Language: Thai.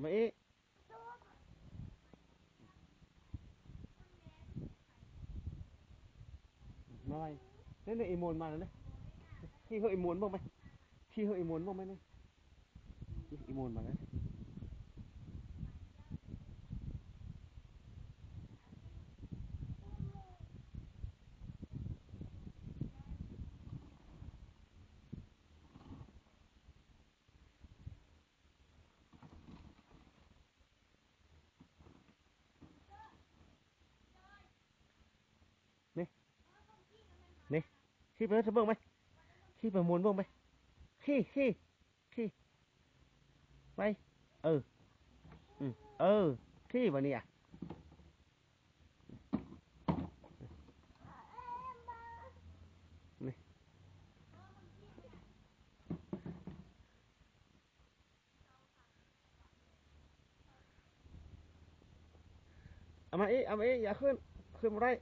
มาอีมาไปนี่นี่อีมวนมาแล้วนะที่เขาอีมวนบ้างไหมที่เขาอีมวนบ้างไหมเนี่ยอีมวนมาแล้วนี่นี่ขี้ไปแล้วจะเบิ่งไหมขี้ไปมวนบ้างไหมขี้ไปเออเออขี้วะเนี่ยนี่เอามาอีอย่าขึ้นมาได้